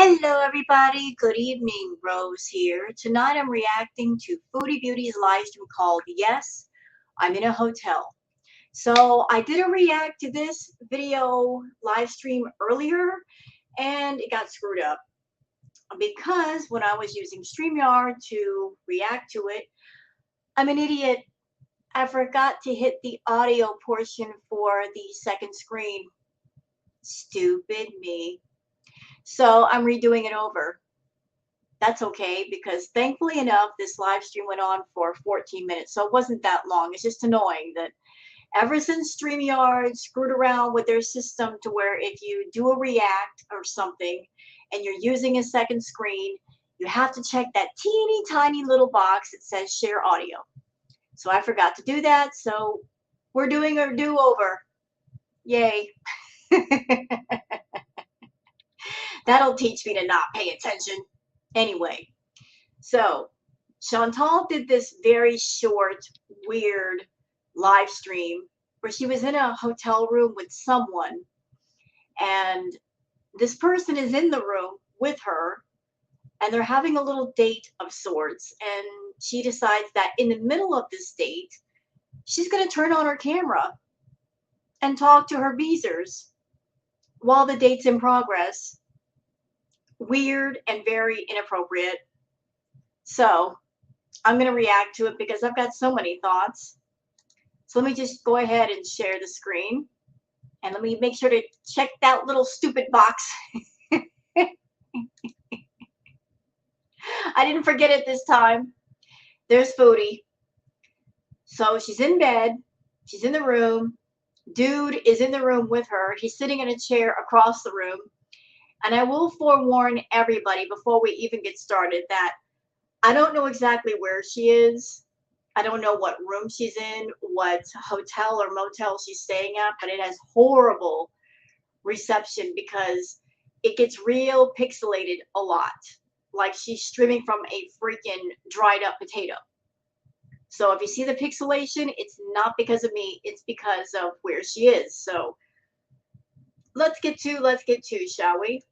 Hello everybody, good evening, Rose here. Tonight I'm reacting to Foodie Beauty's live stream called Yes, I'm in a Hotel. So I did a react to this video live stream earlier and it got screwed up because when I was using StreamYard to react to it, I'm an idiot. I forgot to hit the audio portion for the second screen. Stupid me. So I'm redoing it over. That's okay because thankfully enough, this live stream went on for 14 minutes. So it wasn't that long. It's just annoying that ever since StreamYard screwed around with their system to where if you do a react or something and you're using a second screen, you have to check that teeny tiny little box that says share audio. So I forgot to do that. So we're doing a do-over. Yay. That'll teach me to not pay attention. Anyway, so Chantal did this very short, weird live stream where she was in a hotel room with someone, and this person is in the room with her, and they're having a little date of sorts. And she decides that in the middle of this date, she's going to turn on her camera and talk to her beezers while the date's in progress. Weird and very inappropriate. So I'm going to react to it because I've got so many thoughts. So let me just go ahead and share the screen. And let me make sure to check that little stupid box. I didn't forget it this time. There's Foodie. So she's in bed. She's in the room. Dude is in the room with her. He's sitting in a chair across the room. And I will forewarn everybody before we even get started that I don't know exactly where she is. I don't know what room she's in, what hotel or motel she's staying at, but it has horrible reception because it gets real pixelated a lot. Like she's streaming from a freaking dried up potato. So if you see the pixelation, it's not because of me, it's because of where she is. So let's get to, shall we?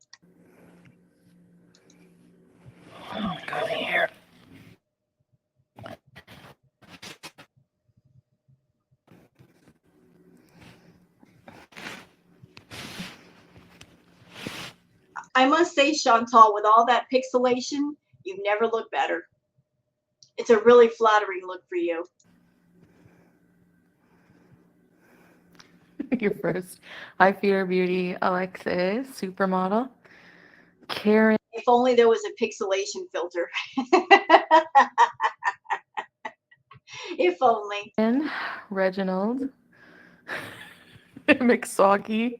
Come here. I must say, Chantal, with all that pixelation, you've never looked better. It's a really flattering look for you. You're first. Hi, Fear Beauty, Alexis, supermodel. Karen. If only there was a pixelation filter. If only. Reginald. McSoggy.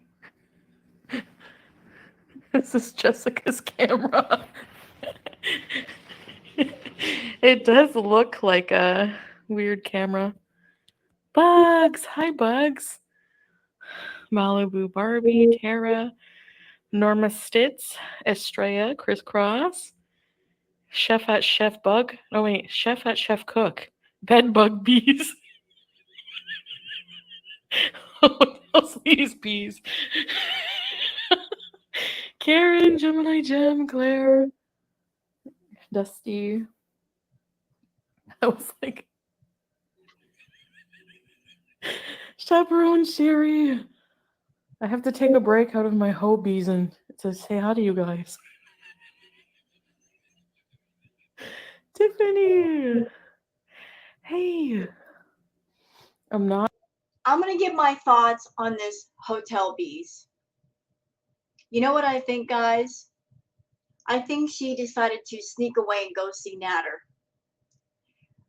This is Jessica's camera. It does look like a weird camera. Bugs. Hi, Bugs. Malibu Barbie, Tara, Norma Stitz, Estrella, Crisscross, Chef at Chef Bug. Oh, wait, Chef at Chef Cook. Bed Bug Bees. Oh, these bees. Karen, Gemini Gem, Claire, Dusty. I was like, Chaperone Sherry. I have to take a break out of my hobbies and to say hi to you guys. Tiffany. Hey. I'm going to give my thoughts on this hotel bees. You know what I think, guys? I think she decided to sneak away and go see Natter.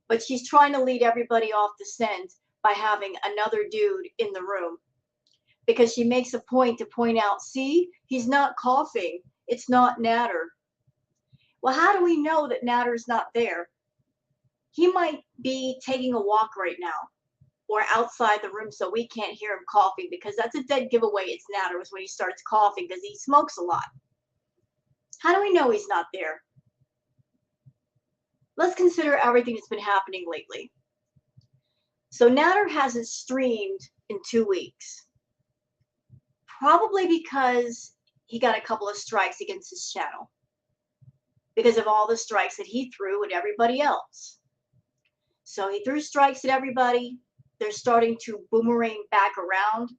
But she's trying to lead everybody off the scent by having another dude in the room. Because she makes a point to point out, see, he's not coughing. It's not Natter. Well, how do we know that Natter's not there? He might be taking a walk right now or outside the room so we can't hear him coughing, because that's a dead giveaway it's Natter when he starts coughing because he smokes a lot. How do we know he's not there? Let's consider everything that's been happening lately. So Natter hasn't streamed in 2 weeks. Probably because he got a couple of strikes against his channel because of all the strikes that he threw at everybody else. So he threw strikes at everybody. They're starting to boomerang back around.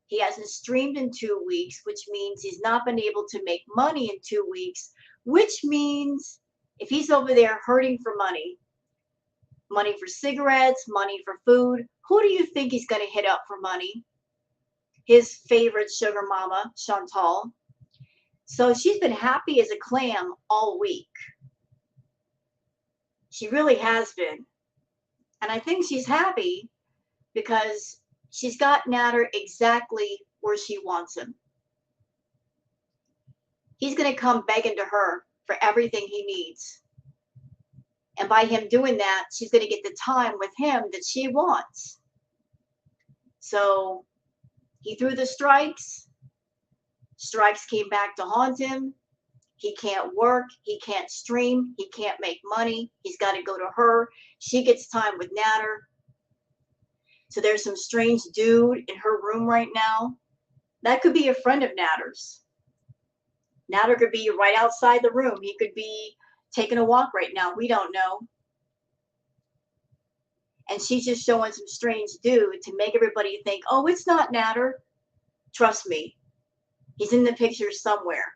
He hasn't streamed in 2 weeks, which means he's not been able to make money in 2 weeks, which means if he's over there hurting for money for cigarettes, money for food, who do you think he's going to hit up for money? His favorite sugar mama, Chantal. So she's been happy as a clam all week. She really has been. And I think she's happy because she's got Natter exactly where she wants him. He's going to come begging to her for everything he needs. And by him doing that, she's going to get the time with him that she wants. So he threw the strikes. Strikes came back to haunt him. He can't work. He can't stream. He can't make money. He's got to go to her. She gets time with Natter. So there's some strange dude in her room right now. That could be a friend of Natter's. Natter could be right outside the room. He could be taking a walk right now. We don't know. And she's just showing some strange dude to make everybody think, oh, it's not Natter. Trust me. He's in the picture somewhere.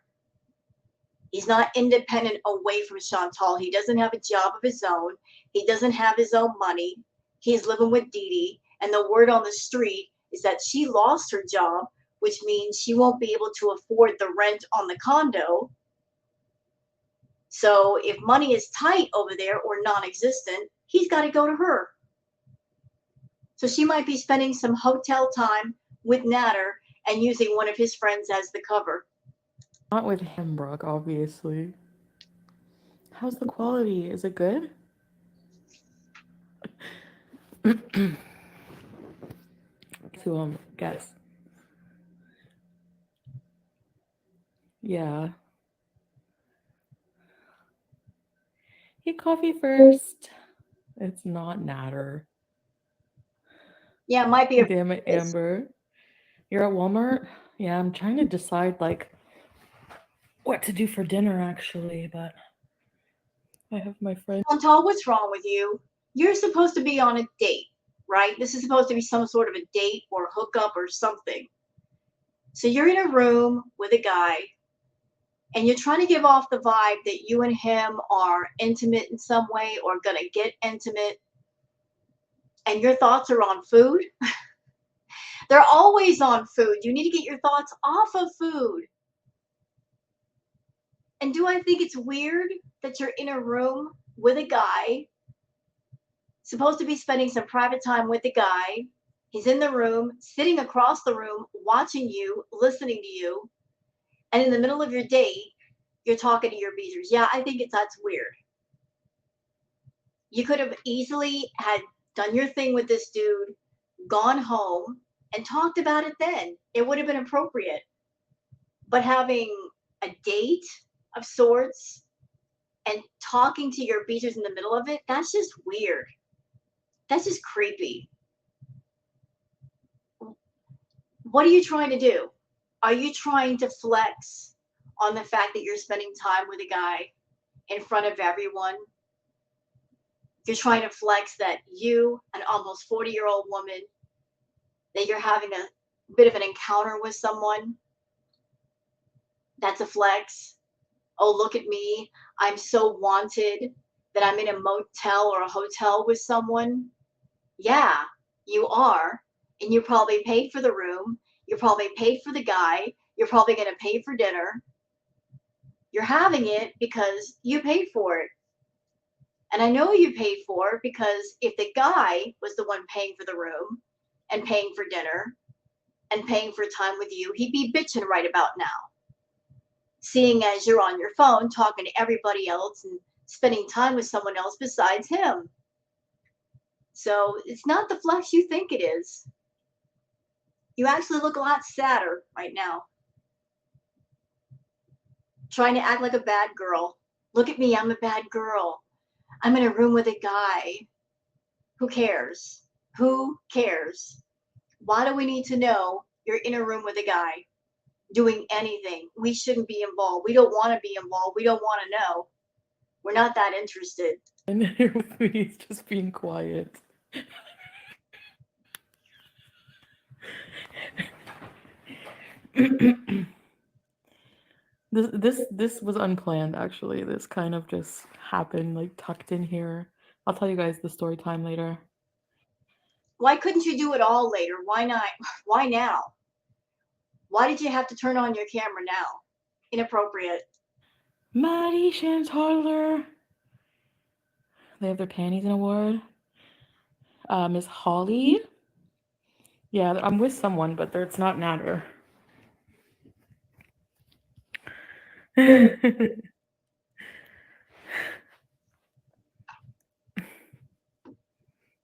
He's not independent away from Chantal. He doesn't have a job of his own. He doesn't have his own money. He's living with Dee Dee. And the word on the street is that she lost her job, which means she won't be able to afford the rent on the condo. So if money is tight over there or non-existent, he's got to go to her. So she might be spending some hotel time with Natter and using one of his friends as the cover. Not with him, Brooke, obviously. How's the quality? Is it good? To guess. Yeah. Hey, coffee first. It's not Natter. Yeah, it might be a Damn it, Amber. You're at Walmart? Yeah, I'm trying to decide like what to do for dinner actually, but I have my friend. Chantal, what's wrong with you? You're supposed to be on a date, right? This is supposed to be some sort of a date or hookup or something. So you're in a room with a guy and you're trying to give off the vibe that you and him are intimate in some way or going to get intimate. And your thoughts are on food. They're always on food. You need to get your thoughts off of food. And do I think it's weird that you're in a room with a guy, supposed to be spending some private time with the guy? He's in the room, sitting across the room, watching you, listening to you. And in the middle of your date, you're talking to your beezers. Yeah, I think that's weird. You could have easily had done your thing with this dude, gone home, and talked about it then. It would have been appropriate. But having a date of sorts and talking to your beezers in the middle of it, that's just weird. That's just creepy. What are you trying to do? Are you trying to flex on the fact that you're spending time with a guy in front of everyone? You're trying to flex that you, an almost 40-year-old woman, that you're having a bit of an encounter with someone? That's a flex. Oh, look at me. I'm so wanted that I'm in a motel or a hotel with someone. Yeah, you are. And you probably paid for the room. You're probably paid for the guy. You're probably going to pay for dinner. You're having it because you paid for it. And I know you paid for it because if the guy was the one paying for the room and paying for dinner and paying for time with you, he'd be bitching right about now. Seeing as you're on your phone talking to everybody else and spending time with someone else besides him. So it's not the flex you think it is. You actually look a lot sadder right now. Trying to act like a bad girl. Look at me, I'm a bad girl. I'm in a room with a guy. Who cares? Who cares? Why do we need to know you're in a room with a guy? doing anything. We shouldn't be involved. We don't want to be involved. We don't want to know. We're not that interested. And he's just being quiet. This was unplanned actually. This kind of just happened, like tucked in here. I'll tell you guys the story time later. Why couldn't you do it all later? Why not? Why now? Why did you have to turn on your camera now? Inappropriate. Maddie, Shan's toddler. They have their panties in a ward. Miss Holly. Yeah, I'm with someone, but it's not Natter.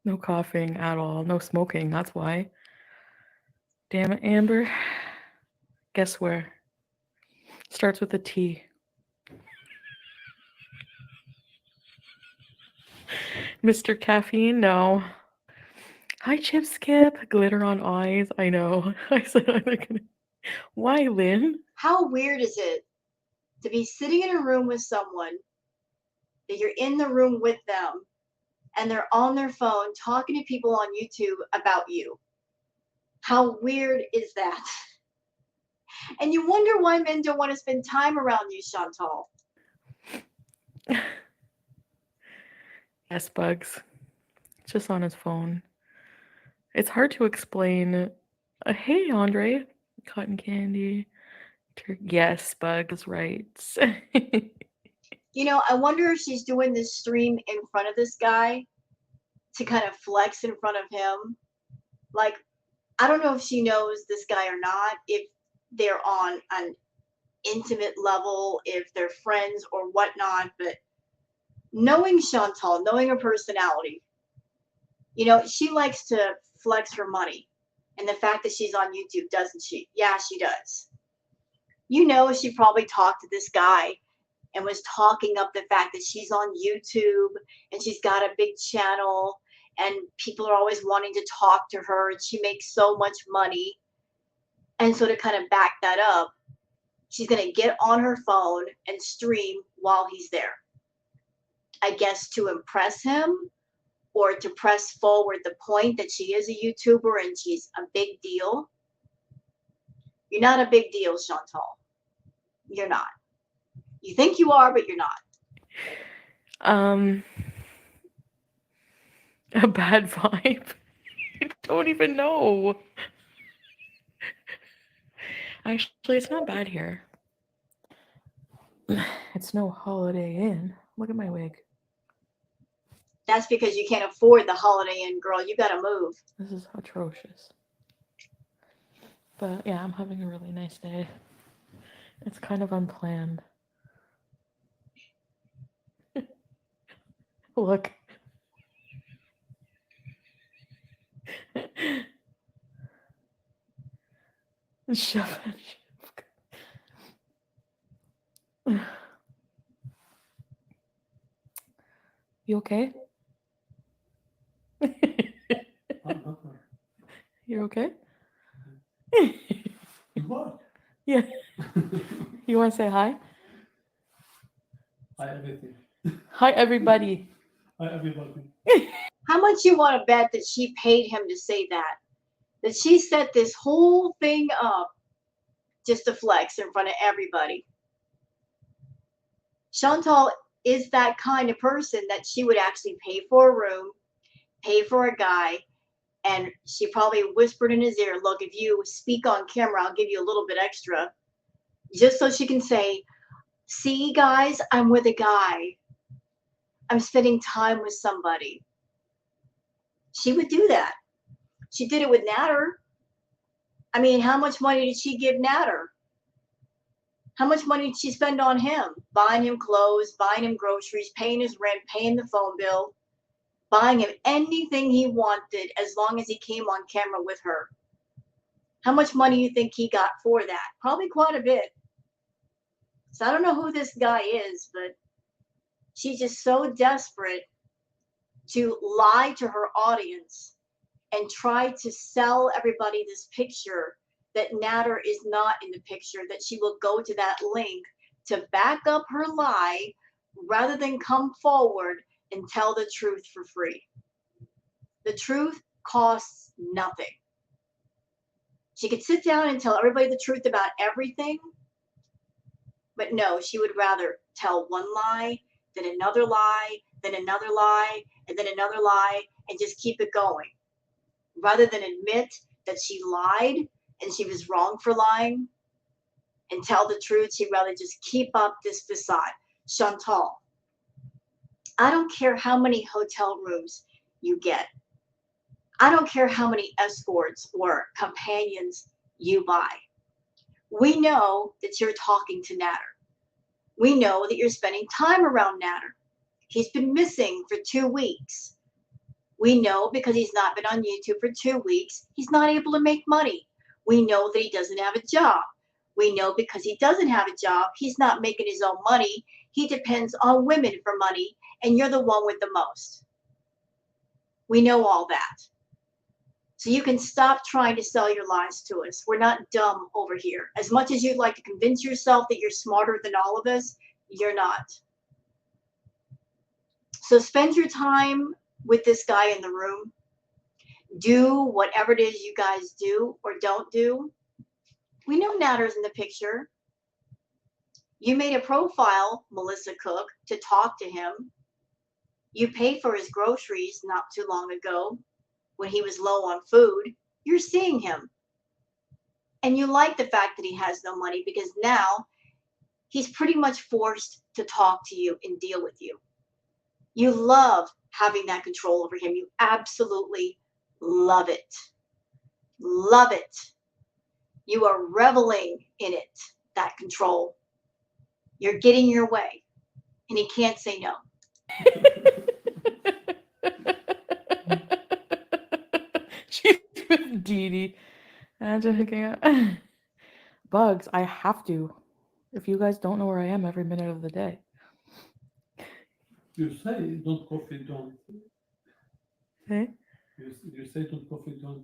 No coughing at all. No smoking. That's why. Damn it, Amber. Guess where? Starts with a T. Mr. Caffeine? No. Hi, Chip Skip. Glitter on eyes. I know. I said I'm not gonna. Why, Lynn? How weird is it to be sitting in a room with someone that you're in the room with them and they're on their phone talking to people on YouTube about you? How weird is that? And you wonder why men don't want to spend time around you, Chantal. Yes, Bugs. It's just on his phone. It's hard to explain. Hey, Andre. Cotton candy. Yes, Bugs, right. You know, I wonder if she's doing this stream in front of this guy to kind of flex in front of him. Like, I don't know if she knows this guy or not, if they're on an intimate level, if they're friends or whatnot, but knowing Chantal, knowing her personality, you know, she likes to flex her money. And the fact that she's on YouTube, doesn't she? Yeah, she does. You know, she probably talked to this guy and was talking up the fact that she's on YouTube and she's got a big channel and people are always wanting to talk to her and she makes so much money. And so to kind of back that up, she's going to get on her phone and stream while he's there. I guess to impress him or to press forward the point that she is a YouTuber and she's a big deal. You're not a big deal, Chantal. You're not. You think you are, but you're not. A bad vibe. I don't even know. Actually, it's not bad here. It's no Holiday Inn. Look at my wig. That's because you can't afford the Holiday Inn, girl. You gotta move. This is atrocious. But yeah, I'm having a really nice day. It's kind of unplanned. Look. Chef. You okay? You're okay? What? Yeah. You want to say hi? Hi, everything. Hi, everybody. Hi, everybody. How much you want to bet that she paid him to say that? That she set this whole thing up just to flex in front of everybody? Chantal is that kind of person that she would actually pay for a room, pay for a guy, and she probably whispered in his ear, look, if you speak on camera, I'll give you a little bit extra, just so she can say, see, guys, I'm with a guy. I'm spending time with somebody. She would do that. She did it with Natter. I mean, how much money did she give Natter? How much money did she spend on him? Buying him clothes, buying him groceries, paying his rent, paying the phone bill, buying him anything he wanted as long as he came on camera with her. How much money do you think he got for that? Probably quite a bit. So I don't know who this guy is, but she's just so desperate to lie to her audience and try to sell everybody this picture that Natter is not in the picture, that she will go to that link to back up her lie rather than come forward and tell the truth for free. The truth costs nothing. She could sit down and tell everybody the truth about everything, but no, she would rather tell one lie, then another lie, then another lie, and then another lie, and just keep it going. Rather than admit that she lied and she was wrong for lying and tell the truth, she'd rather just keep up this facade. Chantal, I don't care how many hotel rooms you get. I don't care how many escorts or companions you buy. We know that you're talking to Natter. We know that you're spending time around Natter. He's been missing for 2 weeks. We know because he's not been on YouTube for 2 weeks, he's not able to make money. We know that he doesn't have a job. We know because he doesn't have a job, he's not making his own money. He depends on women for money, and you're the one with the most. We know all that. So you can stop trying to sell your lies to us. We're not dumb over here. As much as you'd like to convince yourself that you're smarter than all of us, you're not. So spend your time with this guy in the room. Do whatever it is you guys do or don't do. We know Natter's in the picture. You made a profile, Melissa Cook, to talk to him. You paid for his groceries not too long ago when he was low on food. You're seeing him. And you like the fact that he has no money because now he's pretty much forced to talk to you and deal with you. You love having that control over him. You absolutely love it. Love it. You are reveling in it, that control. You're getting your way, and he can't say no. She's with Dee Dee. Imagine hooking up. Bugs, I have to. If you guys don't know where I am every minute of the day. You say don't coffee, don't. Hey? You say don't coffee, don't.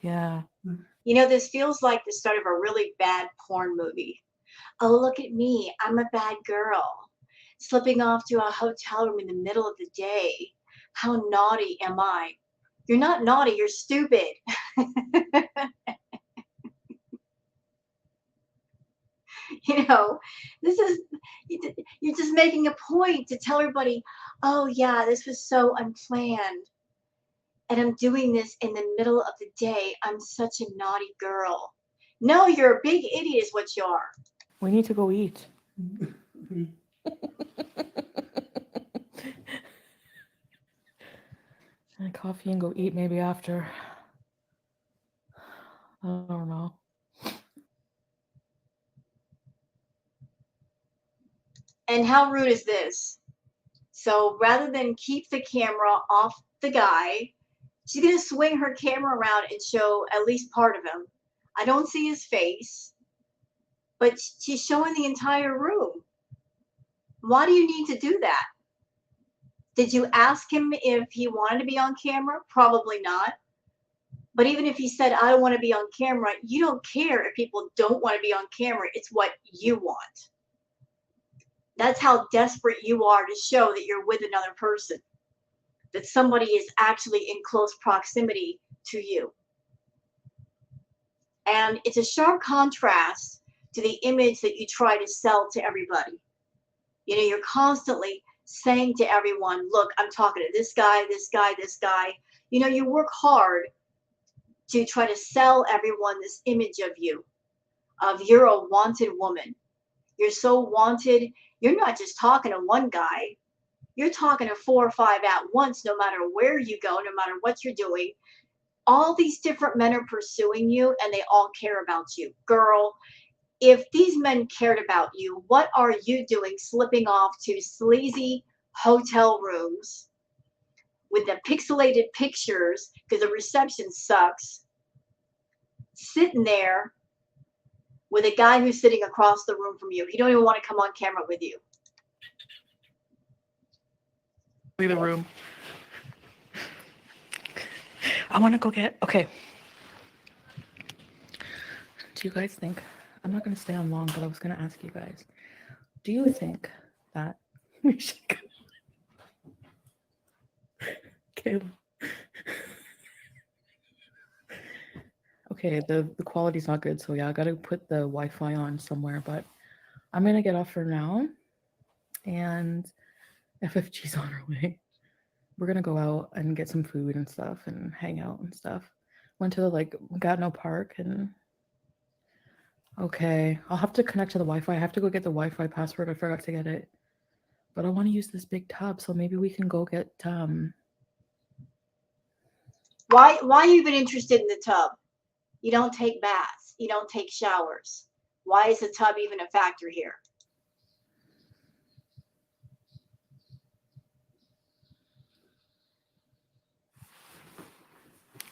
Yeah. You know, this feels like the start of a really bad porn movie. Oh, look at me. I'm a bad girl. Slipping off to a hotel room in the middle of the day. How naughty am I? You're not naughty, you're stupid. You know, this is, you're just making a point to tell everybody, oh yeah, this was so unplanned. And I'm doing this in the middle of the day. I'm such a naughty girl. No, you're a big idiot is what you are. We need to go eat. And coffee and go eat maybe after. I don't know. And how rude is this? So rather than keep the camera off the guy, she's going to swing her camera around and show at least part of him. I don't see his face, but she's showing the entire room. Why do you need to do that? Did you ask him if he wanted to be on camera? Probably not. But even if he said, I don't want to be on camera, you don't care if people don't want to be on camera. It's what you want. That's how desperate you are to show that you're with another person, that somebody is actually in close proximity to you. And it's a sharp contrast to the image that you try to sell to everybody. You know, you're constantly saying to everyone, look, I'm talking to this guy, this guy, this guy. You know, you work hard to try to sell everyone this image of you, of you're a wanted woman. You're so wanted. You're not just talking to one guy. You're talking to 4 or 5 at once, no matter where you go, no matter what you're doing. All these different men are pursuing you, and they all care about you. Girl, if these men cared about you, what are you doing slipping off to sleazy hotel rooms with the pixelated pictures because the reception sucks, sitting there with a guy who's sitting across the room from you? He don't even want to come on camera with you. Leave the room. I want to go get, okay. Do you guys think, I'm not going to stay on long, but I was going to ask you guys, do you think that we should go? Caleb. Okay, the quality's not good, so yeah, I gotta put the Wi-Fi on somewhere, but I'm gonna get off for now, and FFG's on her way. We're gonna go out and get some food and stuff and hang out and stuff. Went to the Gatineau Park and okay, I'll have to connect to the Wi-Fi. I have to go get the Wi-Fi password. I forgot to get it. But I want to use this big tub, so maybe we can go get Why are you even interested in the tub? You don't take baths. You don't take showers. Why is the tub even a factor here?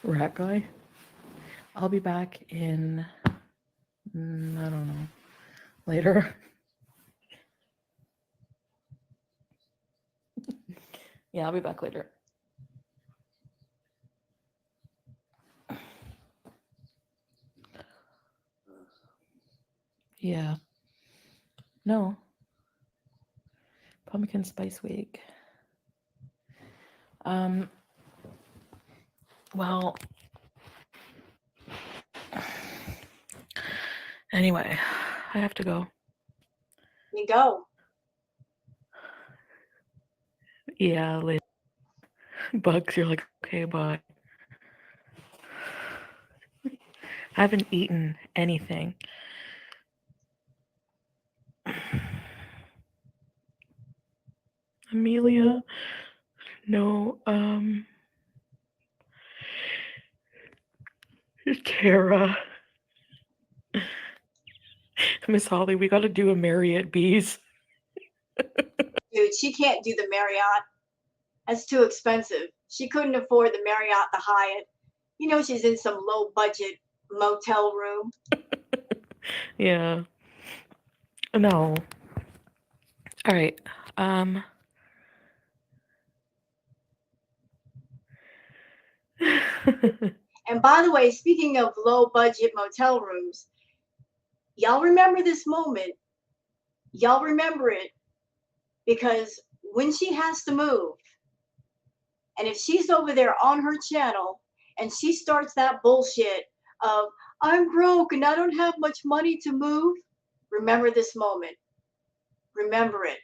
rat guy. I'll be back in I don't know, later. Yeah, I'll be back later. Yeah. No. Pumpkin spice week. Well, anyway, I have to go. You go. Yeah, later. Bugs, you're like, okay, bye. I haven't eaten anything. Amelia, no, Tara, Miss Holly, we got to do a Marriott Bees. Dude, she can't do the Marriott. That's too expensive. She couldn't afford the Marriott, the Hyatt. You know she's in some low budget motel room. Yeah. No. All right. And by the way, speaking of low budget motel rooms, y'all remember this moment. Y'all remember it because when she has to move, and if she's over there on her channel and she starts that bullshit of, I'm broke and I don't have much money to move, remember this moment. Remember it.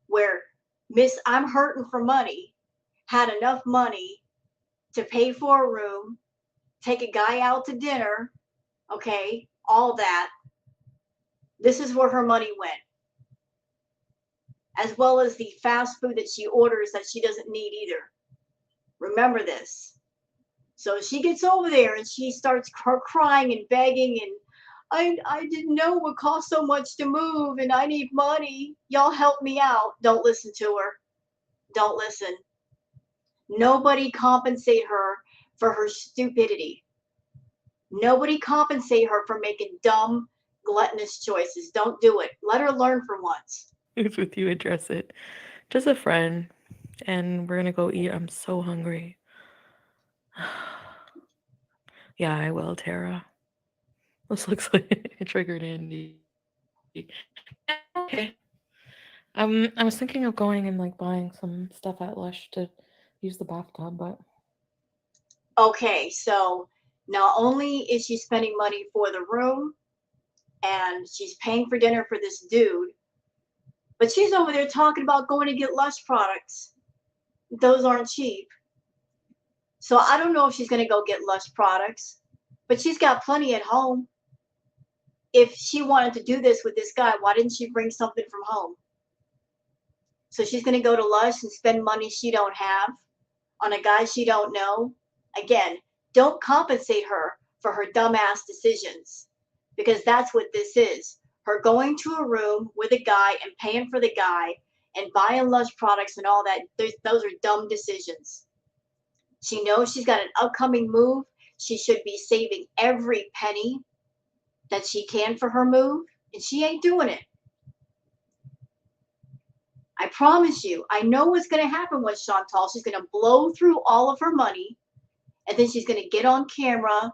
Where Miss I'm hurting for money had enough money to pay for a room, take a guy out to dinner, okay, all that. This is where her money went. As well as the fast food that she orders that she doesn't need either. Remember this. So she gets over there and she starts crying and begging and I didn't know it would cost so much to move and I need money. Y'all help me out. Don't listen to her. Don't listen. Nobody compensate her for her stupidity. Nobody compensate her for making dumb, gluttonous choices. Don't do it. Let her learn for once. Who's with you? Address it. Just a friend. And we're going to go eat. I'm so hungry. Yeah, I will, Tara. This looks like it triggered Andy. Okay. I was thinking of going and buying some stuff at Lush to use the bathtub, but Okay, so not only is she spending money for the room and she's paying for dinner for this dude, but she's over there talking about going to get Lush products. Those aren't cheap. So I don't know if she's going to go get Lush products, but she's got plenty at home. If she wanted to do this with this guy, why didn't she bring something from home? So she's going to go to Lush and spend money she don't have on a guy she don't know. Again, don't compensate her for her dumbass decisions because that's what this is. Her going to a room with a guy and paying for the guy and buying Lush products and all that, those are dumb decisions. She knows she's got an upcoming move. She should be saving every penny that she can for her move, and she ain't doing it. I promise you, I know what's going to happen with Chantal. She's going to blow through all of her money, and then she's going to get on camera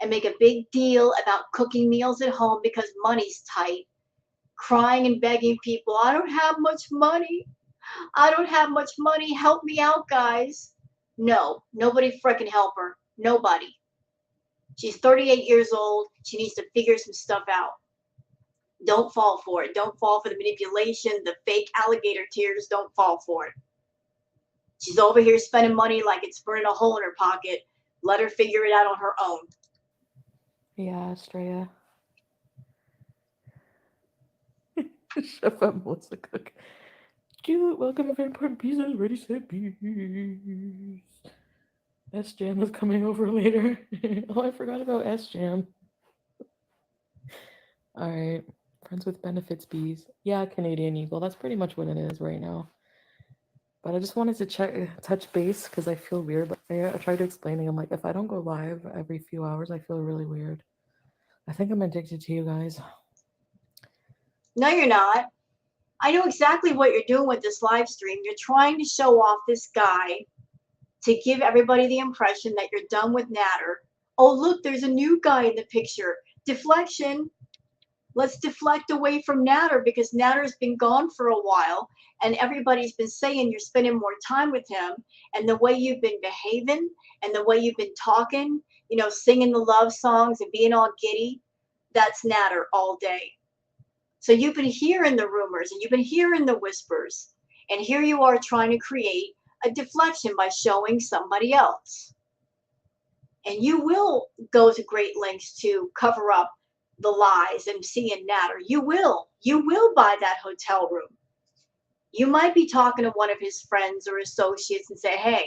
and make a big deal about cooking meals at home because money's tight, crying and begging people, I don't have much money. I don't have much money. Help me out, guys. No, nobody frickin' help her. Nobody. She's 38 years old. She needs to figure some stuff out. Don't fall for it. Don't fall for the manipulation, the fake alligator tears. Don't fall for it. She's over here spending money like it's burning a hole in her pocket. Let her figure it out on her own. Yeah, Estrella. Chef Melissa Cook. Cute, welcome to important pieces, ready, set, peace. S Jam is coming over later. Oh, I forgot about S Jam. Alright. Friends with benefits bees. Yeah, Canadian Eagle. That's pretty much what it is right now. But I just wanted to touch base because I feel weird. But I tried explaining. I'm like, if I don't go live every few hours, I feel really weird. I think I'm addicted to you guys. No, you're not. I know exactly what you're doing with this live stream. You're trying to show off this guy to give everybody the impression that you're done with Natter. Oh, look, there's a new guy in the picture. Deflection. Let's deflect away from Natter because Natter's been gone for a while and everybody's been saying you're spending more time with him, and the way you've been behaving and the way you've been talking, you know, singing the love songs and being all giddy, that's Natter all day. So you've been hearing the rumors and you've been hearing the whispers, and here you are trying to create a deflection by showing somebody else. And you will go to great lengths to cover up the lies and seeing Natter. You will buy that hotel room. You might be talking to one of his friends or associates and say, hey,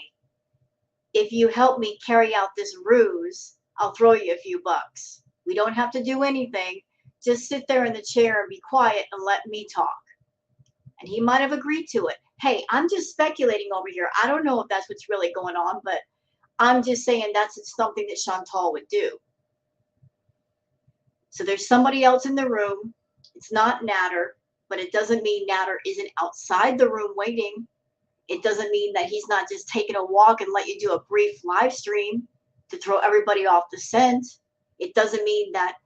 if you help me carry out this ruse, I'll throw you a few bucks. We don't have to do anything. Just sit there in the chair and be quiet and let me talk. And he might have agreed to it. Hey, I'm just speculating over here. I don't know if that's what's really going on, but I'm just saying that's something that Chantal would do. So there's somebody else in the room. It's not Natter, but it doesn't mean Natter isn't outside the room waiting. It doesn't mean that he's not just taking a walk and let you do a brief live stream to throw everybody off the scent. It doesn't mean that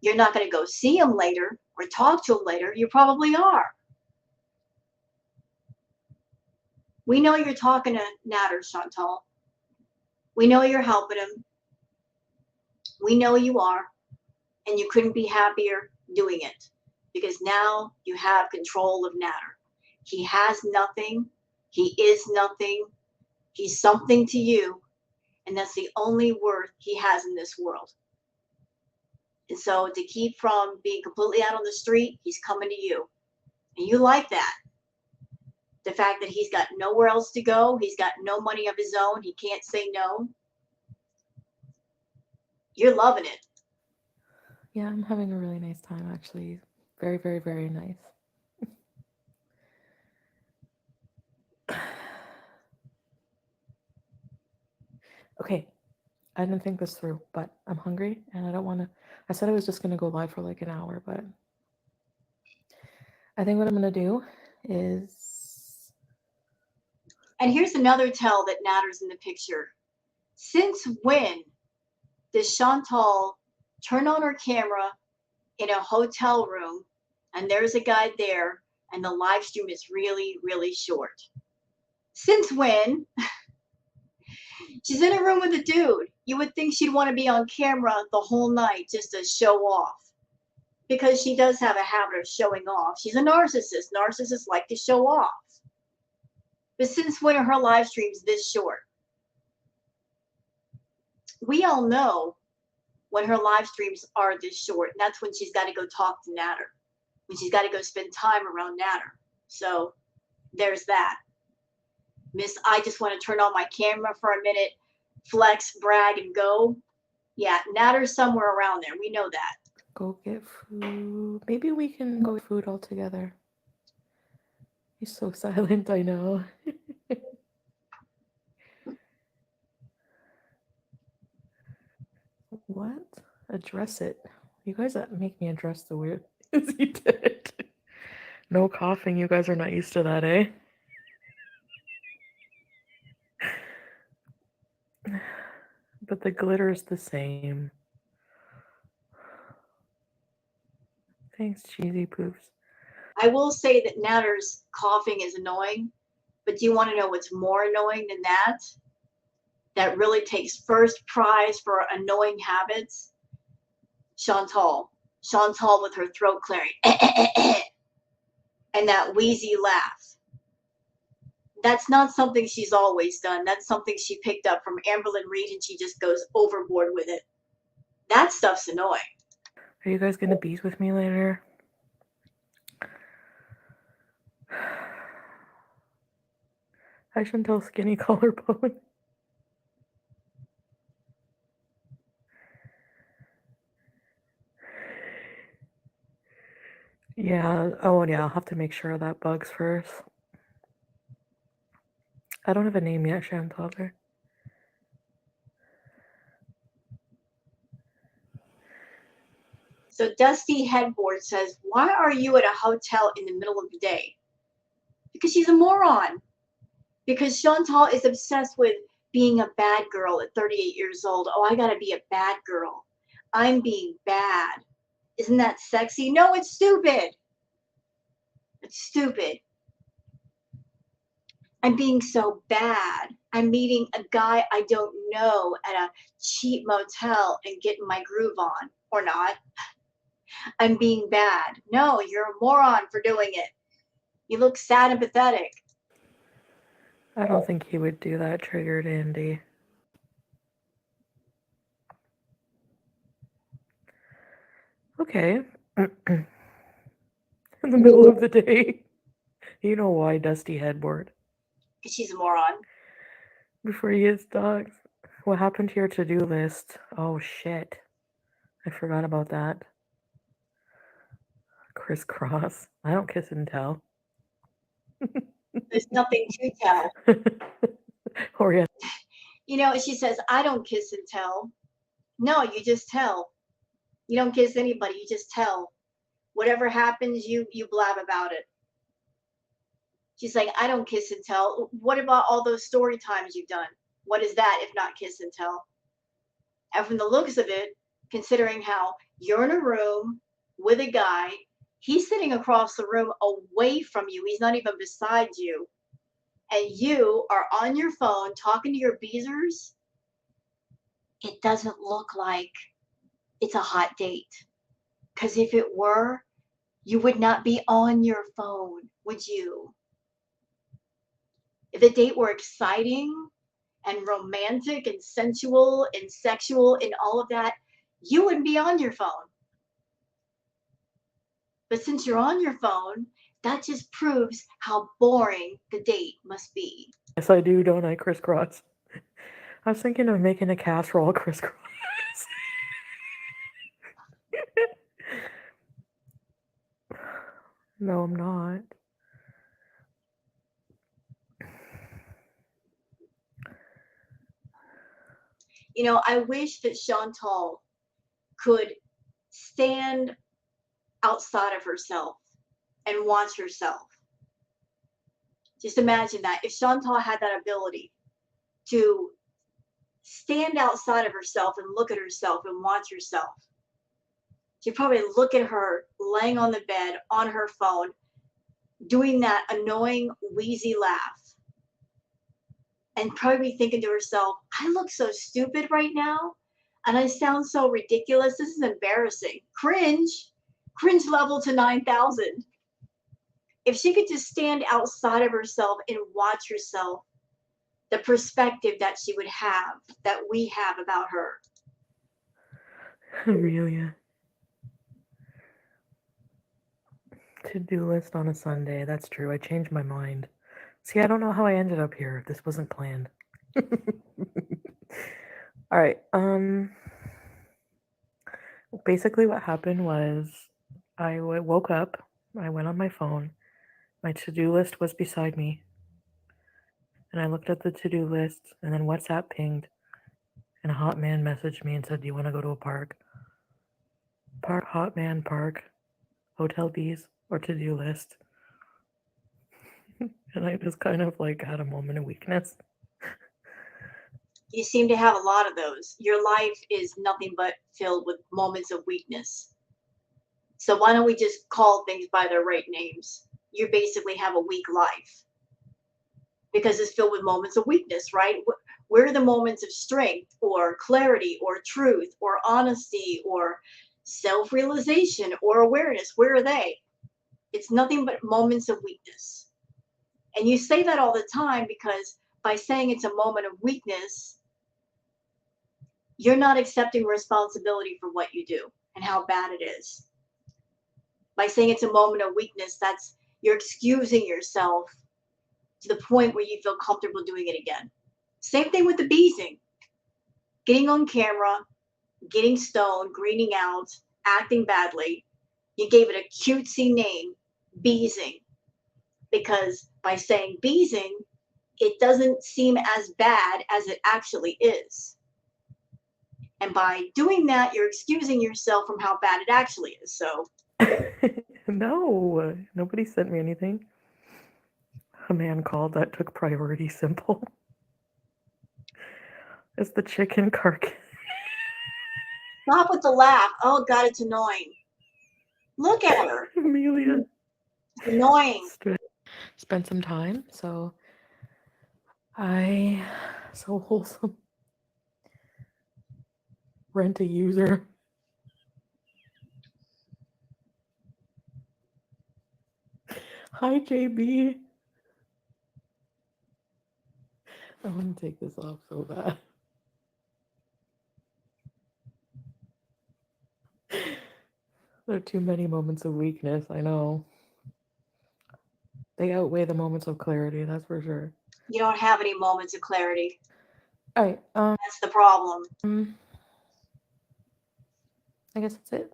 you're not going to go see him later or talk to him later. You probably are. We know you're talking to Natter, Chantal. We know you're helping him. We know you are. And you couldn't be happier doing it because now you have control of Natter. He has nothing. He is nothing. He's something to you. And that's the only worth he has in this world. And so to keep from being completely out on the street, he's coming to you. And you like that. The fact that he's got nowhere else to go, he's got no money of his own, he can't say no. You're loving it. Yeah, I'm having a really nice time, actually. Very, very, very nice. Okay, I didn't think this through, but I'm hungry and I don't want to. I said I was just going to go live for like an hour, but I think what I'm going to do is. And here's another tell that Natter's in the picture. Since when does Chantal turn on her camera in a hotel room and there's a guy there and the live stream is really, really short? Since when? She's in a room with a dude. You would think she'd want to be on camera the whole night just to show off, because she does have a habit of showing off. She's a narcissist. Narcissists like to show off. But since when are her live streams this short? We all know when her live streams are this short, and that's when she's got to go talk to Natter, when she's got to go spend time around Natter. So there's that. Miss, I just want to turn on my camera for a minute, flex, brag, and go. Yeah, Natter's somewhere around there. We know that. Go get food. Maybe we can go get food all together. He's so silent, I know. What? Address it. You guys that make me address the weird things he did. No coughing. You guys are not used to that, eh? But the glitter is the same. Thanks, cheesy poofs. I will say that Natter's coughing is annoying, but do you want to know what's more annoying than that? That really takes first prize for annoying habits? Chantal. Chantal with her throat clearing. And that wheezy laugh. That's not something she's always done. That's something she picked up from Amberlyn Reed and she just goes overboard with it. That stuff's annoying. Are you guys gonna beat with me later? I shouldn't tell skinny collarbone. Yeah, oh yeah, I'll have to make sure that bugs first. I don't have a name yet, Chantal. So Dusty Headboard says, why are you at a hotel in the middle of the day? Because she's a moron. Because Chantal is obsessed with being a bad girl at 38 years old. Oh, I gotta be a bad girl. I'm being bad. Isn't that sexy? No, it's stupid. It's stupid. I'm being so bad. I'm meeting a guy I don't know at a cheap motel and getting my groove on. Or not. I'm being bad. No, you're a moron for doing it. You look sad and pathetic. I don't think he would do that, triggered Andy. Okay. In the middle of the day. You know why, Dusty Headboard? She's a moron. Before he gets dogs. What happened to your to-do list? Oh shit. I forgot about that. Crisscross. I don't kiss and tell. There's nothing to tell. Or yeah. You know, she says, I don't kiss and tell. No, you just tell. You don't kiss anybody, you just tell. Whatever happens, you blab about it. She's like, I don't kiss and tell. What about all those story times you've done? What is that if not kiss and tell? And from the looks of it, considering how you're in a room with a guy, he's sitting across the room away from you. He's not even beside you. And you are on your phone talking to your beezers. It doesn't look like it's a hot date. Because if it were, you would not be on your phone, would you? If the date were exciting and romantic and sensual and sexual and all of that, you wouldn't be on your phone. But since you're on your phone, that just proves how boring the date must be. Yes, I do, don't I, crisscross? I was thinking of making a casserole crisscross. No, I'm not. You know, I wish that Chantal could stand outside of herself and watch herself. Just imagine that. If Chantal had that ability to stand outside of herself and look at herself and watch herself, she'd probably look at her laying on the bed on her phone, doing that annoying, wheezy laugh, and probably be thinking to herself, I look so stupid right now, and I sound so ridiculous. This is embarrassing. Cringe. Cringe level to 9,000. If she could just stand outside of herself and watch herself, the perspective that she would have, that we have about her. Amelia. To-do list on a Sunday. That's true. I changed my mind. See, I don't know how I ended up here. This wasn't planned. All right. Basically what happened was I woke up. I went on my phone. My to-do list was beside me. And I looked at the to-do list, and then WhatsApp pinged. And a hot man messaged me and said, do you want to go to a park? Park, hot man, park, hotel bees, or to-do list. And I just kind of like had a moment of weakness. You seem to have a lot of those. Your life is nothing but filled with moments of weakness. So why don't we just call things by their right names? You basically have a weak life because it's filled with moments of weakness, right? Where are the moments of strength or clarity or truth or honesty or self-realization or awareness? Where are they? It's nothing but moments of weakness. And you say that all the time because by saying it's a moment of weakness, you're not accepting responsibility for what you do and how bad it is. By saying it's a moment of weakness, that's you're excusing yourself to the point where you feel comfortable doing it again. Same thing with the beezing. Getting on camera, getting stoned, greening out, acting badly. You gave it a cutesy name, beezing. Because by saying beezing, it doesn't seem as bad as it actually is. And by doing that, you're excusing yourself from how bad it actually is. So, No, nobody sent me anything. A man called that took priority simple. It's the chicken carcass. stop with the laugh. Oh, God, it's annoying. Look at her. Amelia. It's annoying. Spent some time, so wholesome. Rent a user. Hi, JB. I want to take this off so bad. There are too many moments of weakness, I know. They outweigh the moments of clarity, that's for sure. You don't have any moments of clarity. All right, That's the problem. I guess that's it.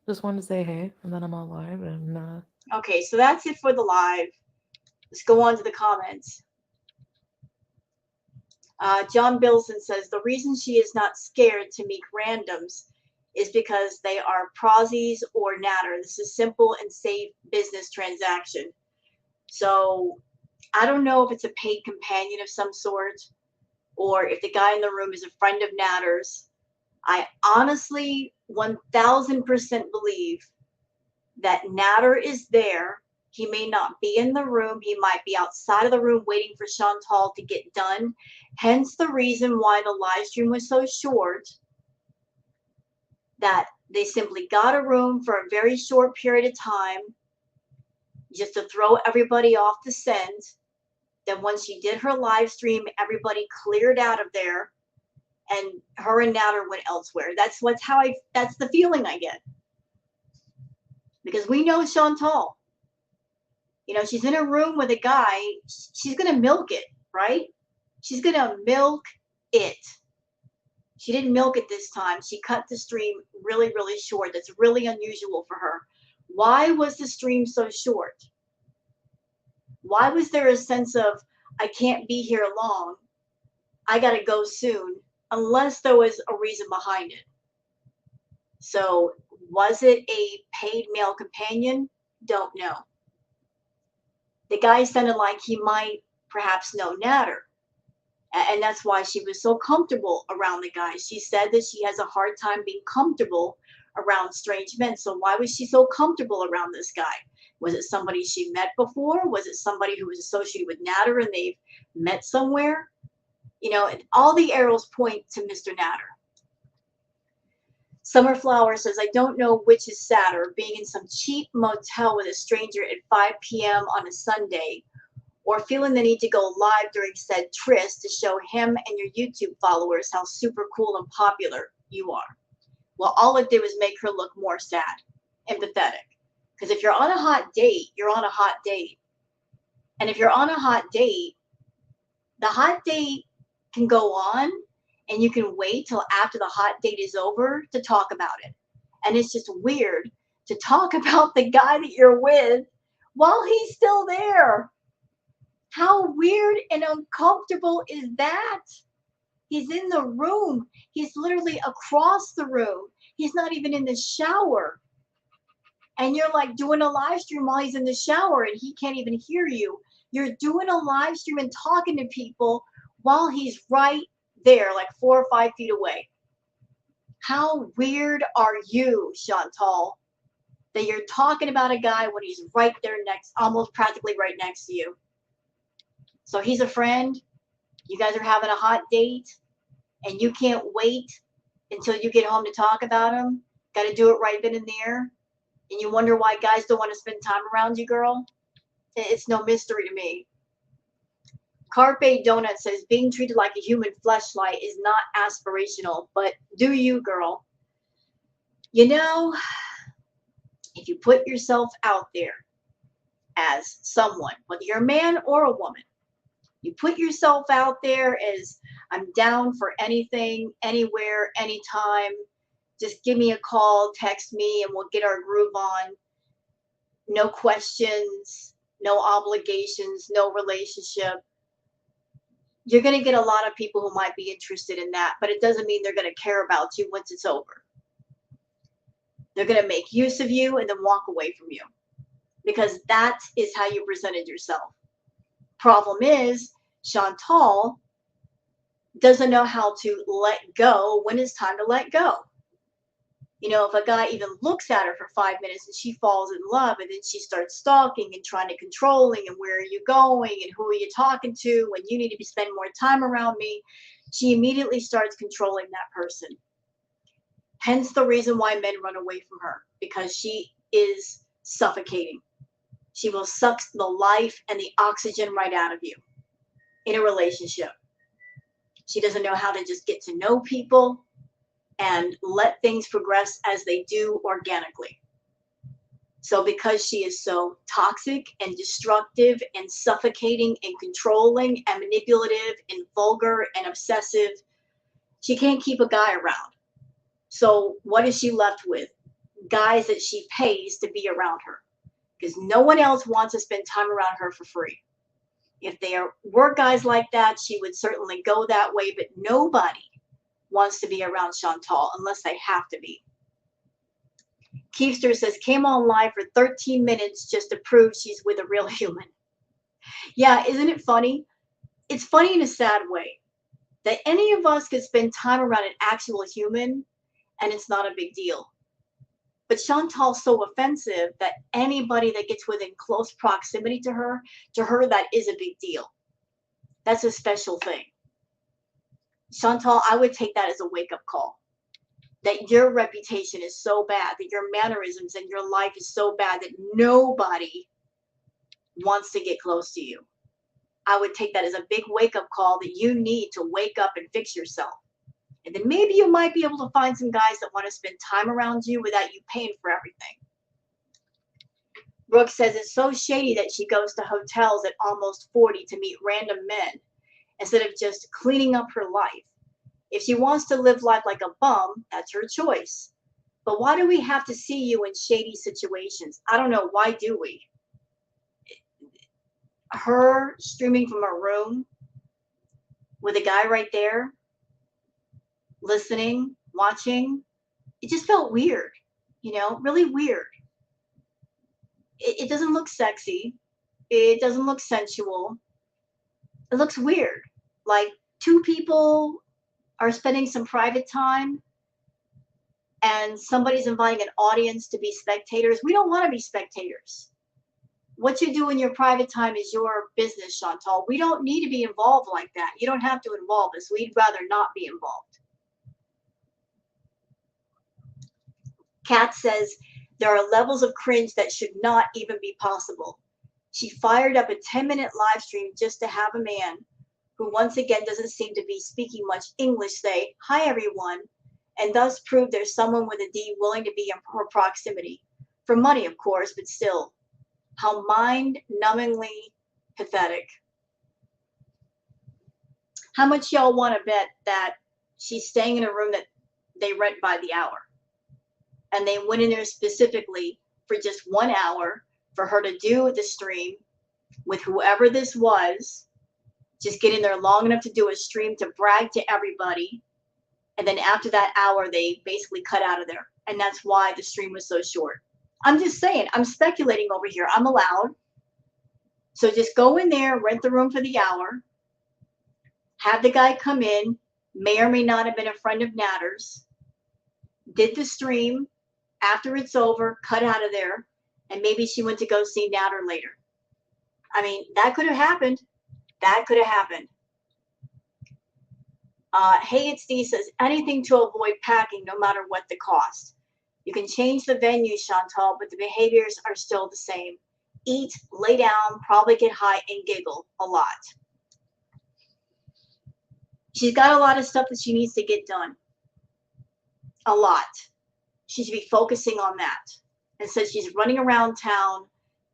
Just wanted to say hey, and then I'm all live, and Okay, so that's it for the live. Let's go on to the comments. John Bilson says the reason she is not scared to meet randoms is because they are prosies or natter. This is simple and safe business transaction. So I don't know if it's a paid companion of some sort or if the guy in the room is a friend of Natter's. I honestly 1000% believe that Natter is there. He may not be in the room. He might be outside of the room waiting for Chantal to get done. Hence the reason why the live stream was so short, that they simply got a room for a very short period of time just to throw everybody off the scent. Then once she did her live stream, everybody cleared out of there and her and Natter went elsewhere. That's the feeling I get. Because we know Chantal. You know, she's in a room with a guy, she's going to milk it, right? She's going to milk it. She didn't milk it this time. She cut the stream really, really short. That's really unusual for her. Why was the stream so short? Why was there a sense of, I can't be here long, I got to go soon, unless there was a reason behind it? So, was it a paid male companion? Don't know. The guy sounded like he might perhaps know Natter. And that's why she was so comfortable around the guy. She said that she has a hard time being comfortable around strange men. So why was she so comfortable around this guy? Was it somebody she met before? Was it somebody who was associated with Natter and they've met somewhere? You know, all the arrows point to Mr. Natter. Summerflower says, I don't know which is sadder, being in some cheap motel with a stranger at 5 p.m. on a Sunday, or feeling the need to go live during said tryst to show him and your YouTube followers how super cool and popular you are. Well, all it did was make her look more sad and pathetic. Because if you're on a hot date, you're on a hot date. And if you're on a hot date, the hot date can go on and you can wait till after the hot date is over to talk about it. And it's just weird to talk about the guy that you're with while he's still there. How weird and uncomfortable is that? He's in the room. He's literally across the room. He's not even in the shower. And you're like doing a live stream while he's in the shower and he can't even hear you. You're doing a live stream and talking to people while he's right there, like 4 or 5 feet away. How weird are you, Chantal? that you're talking about a guy when he's right there next, almost practically right next to you. So he's a friend. You guys are having a hot date, and you can't wait until you get home to talk about him. Got to do it right then and there. And you wonder why guys don't want to spend time around you, girl. It's no mystery to me. Carpe Donut says, being treated like a human fleshlight is not aspirational, but do you, girl? You know, if you put yourself out there as someone, whether you're a man or a woman, you put yourself out there as, I'm down for anything, anywhere, anytime. Just give me a call, text me, and we'll get our groove on. No questions, no obligations, no relationship. You're going to get a lot of people who might be interested in that, but it doesn't mean they're going to care about you once it's over. They're going to make use of you and then walk away from you, because that is how you presented yourself. Problem is, Chantal doesn't know how to let go when it's time to let go. You know, if a guy even looks at her for 5 minutes and she falls in love, and then she starts stalking and trying to controlling, and where are you going and who are you talking to, when you need to spend more time around me, she immediately starts controlling that person. Hence the reason why men run away from her, because she is suffocating. She will suck the life and the oxygen right out of you in a relationship. She doesn't know how to just get to know people and let things progress as they do organically. So because she is so toxic and destructive and suffocating and controlling and manipulative and vulgar and obsessive, she can't keep a guy around. So what is she left with? Guys that she pays to be around her, because no one else wants to spend time around her for free. If there were guys like that, she would certainly go that way, but nobody wants to be around Chantal unless they have to be. Keefster says, came on live for 13 minutes just to prove she's with a real human. Yeah, isn't it funny? It's funny in a sad way that any of us could spend time around an actual human and it's not a big deal. But Chantal's so offensive that anybody that gets within close proximity to her that is a big deal. That's a special thing. Chantal, I would take that as a wake-up call. That your reputation is so bad, that your mannerisms and your life is so bad that nobody wants to get close to you. I would take that as a big wake-up call that you need to wake up and fix yourself. And then maybe you might be able to find some guys that want to spend time around you without you paying for everything. Brooke says it's so shady that she goes to hotels at almost 40 to meet random men instead of just cleaning up her life. If she wants to live life like a bum, that's her choice. But why do we have to see you in shady situations? I don't know. Why do we? Her streaming from her room with a guy right there, listening, watching, it just felt weird, you know, really weird. It doesn't look sexy. It doesn't look sensual. It looks weird. Like two people are spending some private time and somebody's inviting an audience to be spectators. We don't want to be spectators. What you do in your private time is your business, Chantal. We don't need to be involved like that. You don't have to involve us. We'd rather not be involved. Kat says, there are levels of cringe that should not even be possible. She fired up a 10-minute live stream just to have a man who once again doesn't seem to be speaking much English say, hi everyone, and thus prove there's someone with a D willing to be in her proximity. For money, of course, but still. How mind-numbingly pathetic. How much y'all want to bet that she's staying in a room that they rent by the hour? And they went in there specifically for just 1 hour for her to do the stream with whoever this was. Just get in there long enough to do a stream to brag to everybody. And then after that hour, they basically cut out of there. And that's why the stream was so short. I'm just saying, I'm speculating over here. I'm allowed. So just go in there, rent the room for the hour, have the guy come in, may or may not have been a friend of Natter's, did the stream, After it's over, cut out of there, and maybe she went to go see Natter later. I mean, that could have happened. That could have happened. Hey, it's Dee says, anything to avoid packing, no matter what the cost. You can change the venue, Chantal, but the behaviors are still the same. Eat, lay down, probably get high, and giggle a lot. She's got a lot of stuff that she needs to get done. A lot. She should be focusing on that. And so she's running around town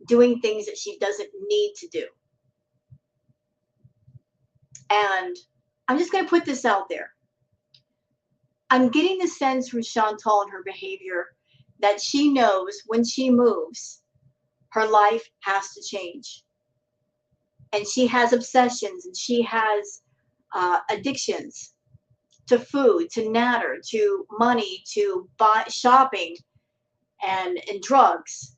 doing things that she doesn't need to do. And I'm just going to put this out there. I'm getting the sense from Chantal and her behavior that she knows when she moves, her life has to change. And she has obsessions, and she has addictions to food, to Natter, to money, to shopping, and drugs.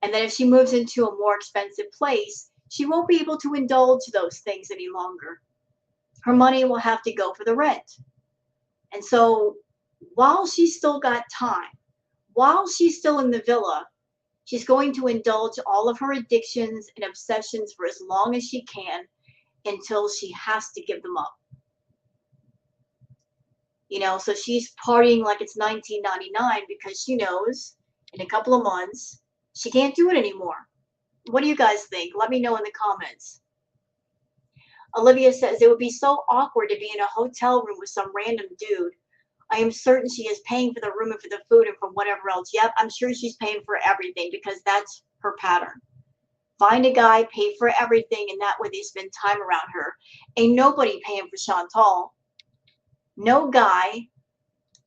And then if she moves into a more expensive place, she won't be able to indulge those things any longer. Her money will have to go for the rent. And so while she's still got time, while she's still in the villa, she's going to indulge all of her addictions and obsessions for as long as she can until she has to give them up. You know, so she's partying like it's 1999 because she knows in a couple of months she can't do it anymore. What do you guys think? Let me know in the comments. Olivia says, it would be so awkward to be in a hotel room with some random dude. I am certain she is paying for the room and for the food and for whatever else. Yep, I'm sure she's paying for everything because that's her pattern. Find a guy, pay for everything, and that way they spend time around her. Ain't nobody paying for Chantal. No guy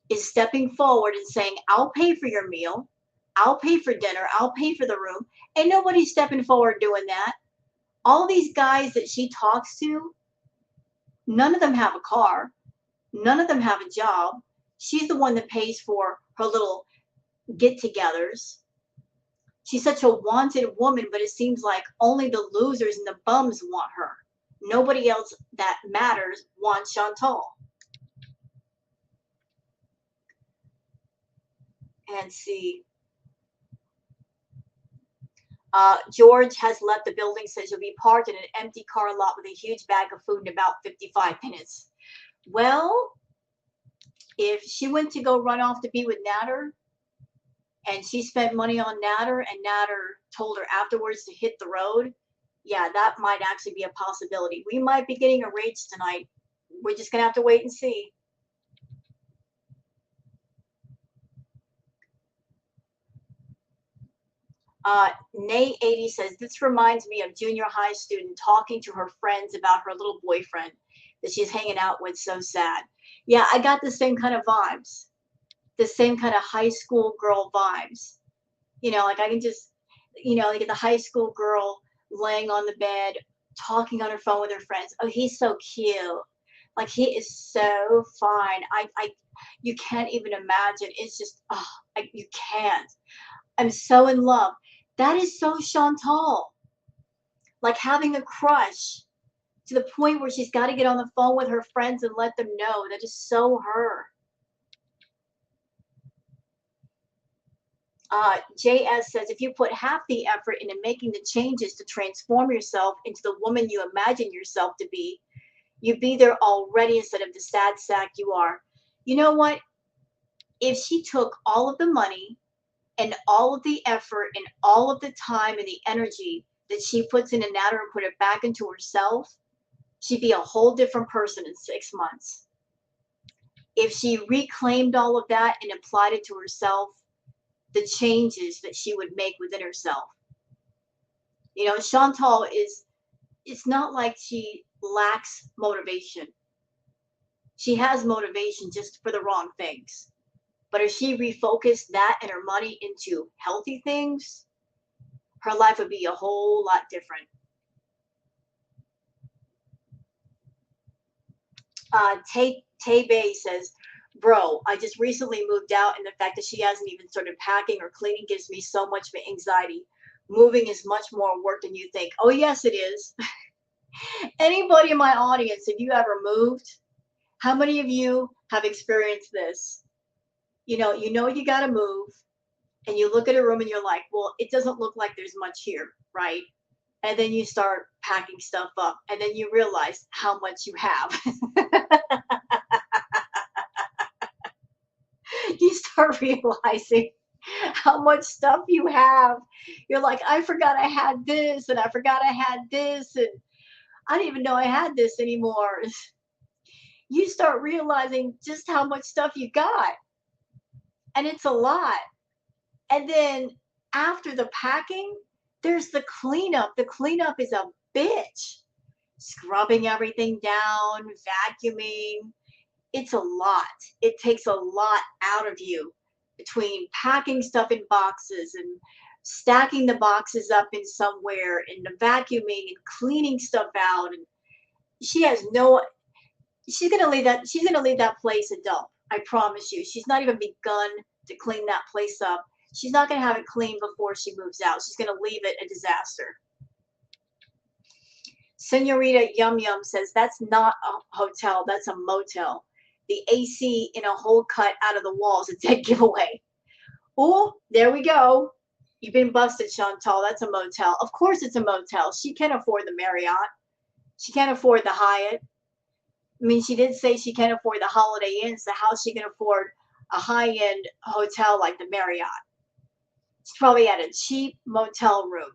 is stepping forward and saying, I'll pay for your meal. I'll pay for dinner. I'll pay for the room. Ain't nobody stepping forward doing that. All these guys that she talks to, none of them have a car. None of them have a job. She's the one that pays for her little get-togethers. She's such a wanted woman, but it seems like only the losers and the bums want her. Nobody else that matters wants Chantal. And see. George has left the building, says you'll be parked in an empty car lot with a huge bag of food in about 55 minutes. Well, if she went to go run off to be with Natter, and she spent money on Natter, and Natter told her afterwards to hit the road, yeah, that might actually be a possibility. We might be getting a rage tonight. We're just going to have to wait and see. Nay80 says, this reminds me of junior high student talking to her friends about her little boyfriend that she's hanging out with. So sad. Yeah, I got the same kind of vibes. The same kind of high school girl vibes. You know, like I can just, you know, like the high school girl laying on the bed, talking on her phone with her friends. Oh, he's so cute. Like he is so fine. You can't even imagine. It's just, you can't. I'm so in love. That is so Chantal. Like having a crush to the point where she's got to get on the phone with her friends and let them know. That is so her. JS says, if you put half the effort into making the changes to transform yourself into the woman you imagine yourself to be, you'd be there already instead of the sad sack you are. You know what? If she took all of the money and all of the effort and all of the time and the energy that she puts into Natter and put it back into herself, she'd be a whole different person in 6 months. If she reclaimed all of that and applied it to herself, the changes that she would make within herself. You know, Chantal it's not like she lacks motivation. She has motivation just for the wrong things. But if she refocused that and her money into healthy things, her life would be a whole lot different. Tay Bay says, bro, I just recently moved out, and the fact that she hasn't even started packing or cleaning gives me so much anxiety. Moving is much more work than you think. Oh, yes, it is. Anybody in my audience, have you ever moved? How many of you have experienced this? you got to move, and you look at a room and you're like, well, it doesn't look like there's much here, right? And then you start packing stuff up, and then you realize how much you have. You start realizing how much stuff you have. You're like, I forgot I had this, and I forgot I had this, and I didn't even know I had this anymore. You start realizing just how much stuff you got, and it's a lot. And then after the packing, there's the cleanup. The cleanup is a bitch. Scrubbing everything down, vacuuming. It's a lot. It takes a lot out of you between packing stuff in boxes and stacking the boxes up in somewhere and the vacuuming and cleaning stuff out. And she has no, she's gonna leave that place a dump. I promise you. She's not even begun to clean that place up. She's not gonna have it clean before she moves out. She's gonna leave it a disaster. Senorita Yum Yum says that's not a hotel, that's a motel. The AC in a hole cut out of the walls, a dead giveaway. Oh, there we go. You've been busted, Chantal. That's a motel. Of course it's a motel. She can't afford the Marriott. She can't afford the Hyatt. I mean, she did say she can't afford the Holiday Inn, so how she can afford a high-end hotel like the Marriott? She's probably at a cheap motel room.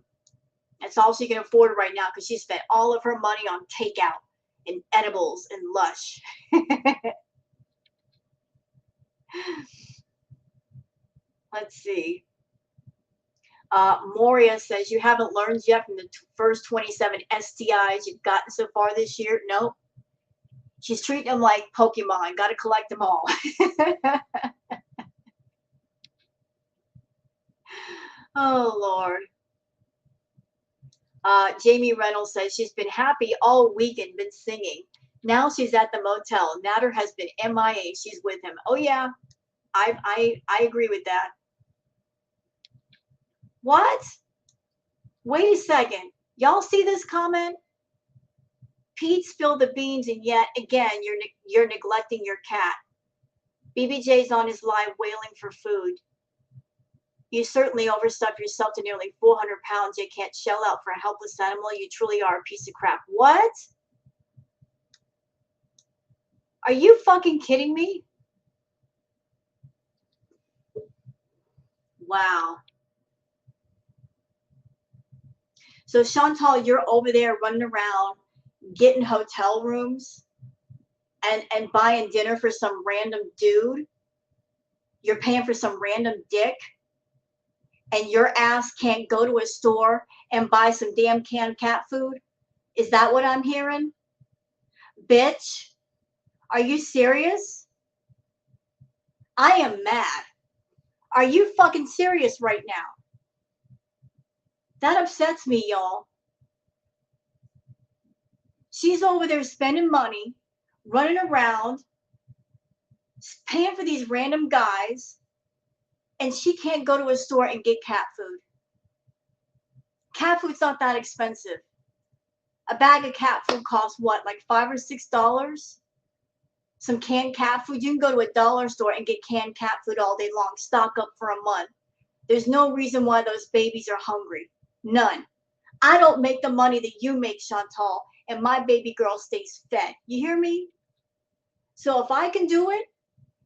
That's all she can afford right now because she spent all of her money on takeout and edibles and Lush. Let's see. Moria says, you haven't learned yet from the first 27 STIs you've gotten so far this year? Nope. She's treating them like Pokemon. Got to collect them all. Oh, Lord. Jamie Reynolds says she's been happy all week and been singing. Now she's at the motel. Natter has been MIA. She's with him. Oh, yeah. I agree with that. What? Wait a second. Y'all see this comment? Pete spilled the beans, and yet again you're neglecting your cat. BBJ's on his live wailing for food. You certainly overstuffed yourself to nearly 400 pounds. You can't shell out for a helpless animal. You truly are a piece of crap. What? Are you fucking kidding me? Wow. So Chantal, you're over there running around getting hotel rooms and buying dinner for some random dude. You're paying for some random dick. And your ass can't go to a store and buy some damn canned cat food? Is that what I'm hearing? Bitch, are you serious? I am mad. Are you fucking serious right now? That upsets me, y'all. She's over there spending money, running around, paying for these random guys, and she can't go to a store and get cat food. Cat food's not that expensive. A bag of cat food costs what, like $5 or $6? Some canned cat food. You can go to a dollar store and get canned cat food all day long. Stock up for a month. There's no reason why those babies are hungry. None. I don't make the money that you make, Chantal, and my baby girl stays fed. You hear me? So if I can do it,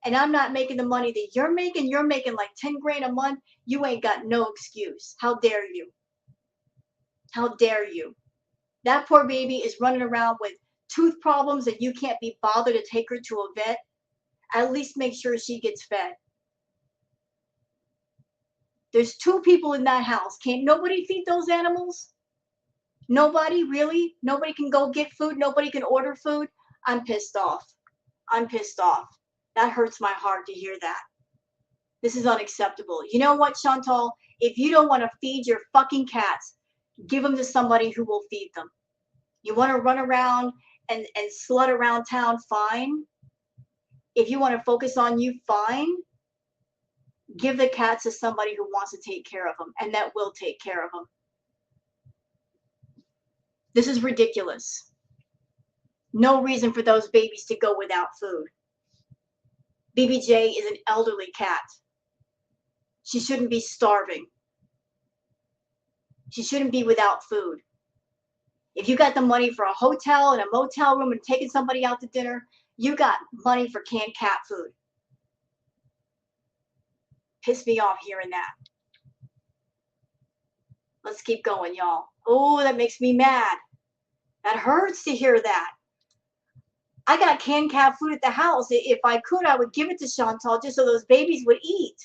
and I'm not making the money that you're making like 10 grand a month, you ain't got no excuse. How dare you? How dare you? That poor baby is running around with tooth problems and you can't be bothered to take her to a vet. At least make sure she gets fed. There's 2 people in that house. Can't nobody feed those animals? Nobody, really? Nobody can go get food? Nobody can order food? I'm pissed off. I'm pissed off. That hurts my heart to hear that. This is unacceptable. You know what, Chantal? If you don't want to feed your fucking cats, give them to somebody who will feed them. You want to run around and slut around town, fine. If you want to focus on you, fine. Give the cats to somebody who wants to take care of them and that will take care of them. This is ridiculous. No reason for those babies to go without food. BBJ is an elderly cat. She shouldn't be starving. She shouldn't be without food. If you got the money for a hotel and a motel room and taking somebody out to dinner, you got money for canned cat food. Piss me off hearing that. Let's keep going, y'all. Oh, that makes me mad. That hurts to hear that. I got canned cat food at the house. If I could, I would give it to Chantal just so those babies would eat.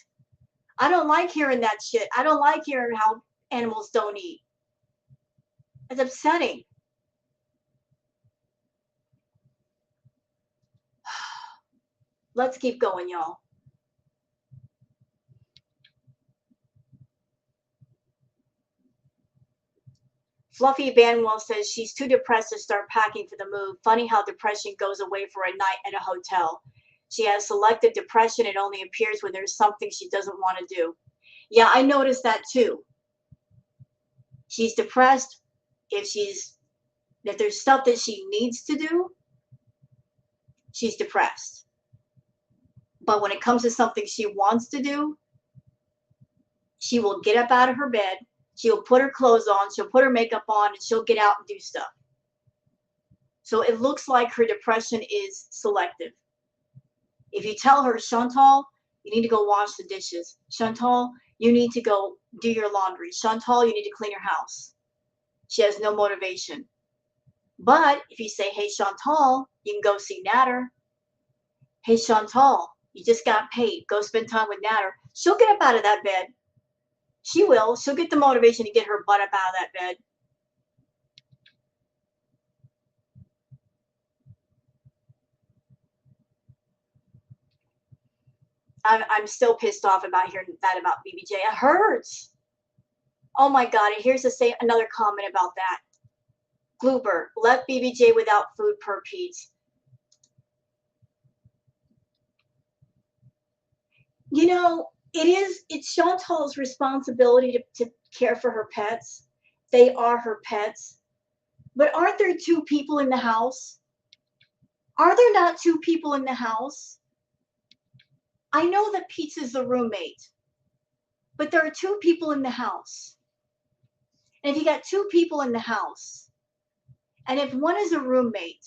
I don't like hearing that shit. I don't like hearing how animals don't eat. It's upsetting. Let's keep going, y'all. Fluffy Banwell says she's too depressed to start packing for the move. Funny how depression goes away for a night at a hotel. She has selective depression. It only appears when there's something she doesn't want to do. Yeah, I noticed that too. She's depressed if there's stuff that she needs to do, she's depressed. But when it comes to something she wants to do, she will get up out of her bed, she'll put her clothes on, she'll put her makeup on, and she'll get out and do stuff. So it looks like her depression is selective. If you tell her, Chantal, you need to go wash the dishes. Chantal, you need to go do your laundry. Chantal, you need to clean your house. She has no motivation. But if you say, hey, Chantal, you can go see Natter. Hey, Chantal, you just got paid. Go spend time with Natter. She'll get up out of that bed. She will. She'll get the motivation to get her butt up out of that bed. I'm still pissed off about hearing that about BBJ. It hurts. Oh my God. And here's another comment about that. Gloober, left BBJ without food per piece. You know, it's Chantal's responsibility to care for her pets. They are her pets. But aren't there two people in the house? Are there not two people in the house? I know that Pizza's the roommate, but there are two people in the house. And if you got two people in the house, and if one is a roommate,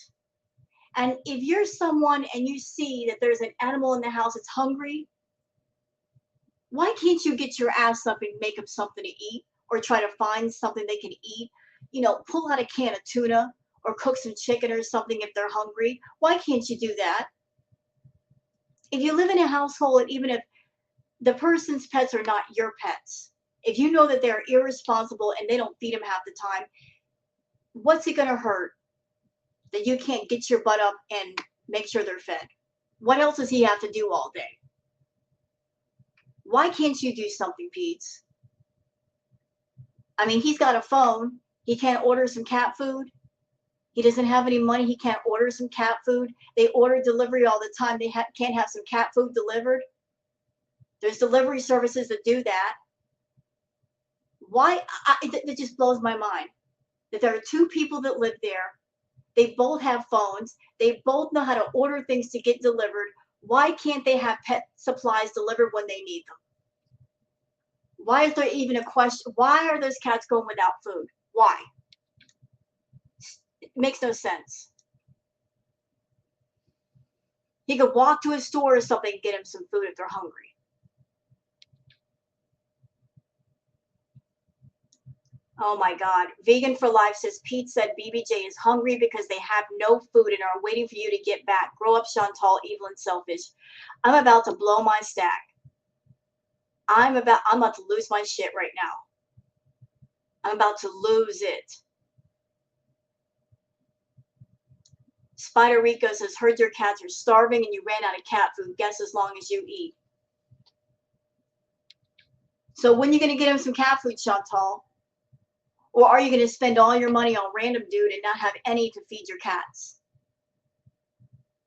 and if you're someone and you see that there's an animal in the house that's hungry, why can't you get your ass up and make them something to eat, or try to find something they can eat? You know, pull out a can of tuna or cook some chicken or something if they're hungry. Why can't you do that? If you live in a household, and even if the person's pets are not your pets, if you know that they're irresponsible and they don't feed them half the time, what's it going to hurt that you can't get your butt up and make sure they're fed? What else does he have to do all day? Why can't you do something, Pete? I mean, he's got a phone. He can't order some cat food. He doesn't have any money. He can't order some cat food. They order delivery all the time. They can't have some cat food delivered. There's delivery services that do that. Why? That just blows my mind that there are two people that live there. They both have phones. They both know how to order things to get delivered. Why can't they have pet supplies delivered when they need them? Why is there even a question? Why are those cats going without food? Why? It makes no sense. He could walk to a store or something and get him some food if they're hungry. Oh my God. Vegan for Life says, Pete said BBJ is hungry because they have no food and are waiting for you to get back. Grow up, Chantal, evil and selfish. I'm about to blow my stack. I'm about to lose my shit right now. I'm about to lose it. Spider Rico says, heard your cats are starving and you ran out of cat food. Guess as long as you eat. So when are you going to get them some cat food, Chantal? Or are you going to spend all your money on random dude and not have any to feed your cats?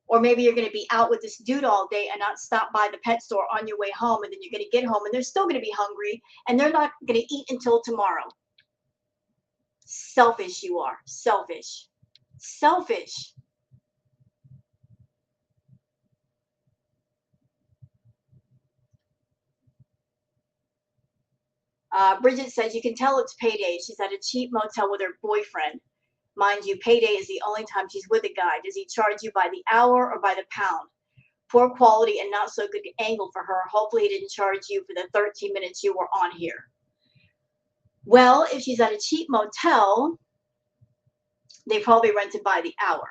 Or maybe you're going to be out with this dude all day and not stop by the pet store on your way home, and then you're going to get home and they're still going to be hungry and they're not going to eat until tomorrow. Selfish you are. Selfish. Selfish. Bridget says you can tell it's payday. She's at a cheap motel with her boyfriend. Mind you, payday is the only time she's with a guy. Does he charge you by the hour or by the pound? Poor quality and not so good angle for her. Hopefully he didn't charge you for the 13 minutes you were on here. Well, if she's at a cheap motel, they probably rented by the hour.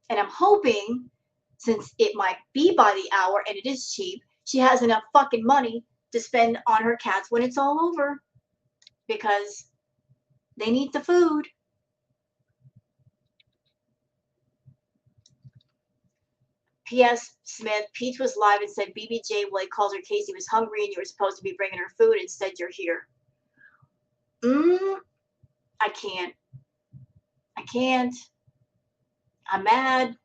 And I'm hoping, since it might be by the hour and it is cheap, she has enough fucking money to spend on her cats when it's all over. Because they need the food. P.S. Smith, Peach was live and said BBJ, well, he calls her Casey, was hungry and you were supposed to be bringing her food. Instead, you're here. I can't. I can't. I'm mad.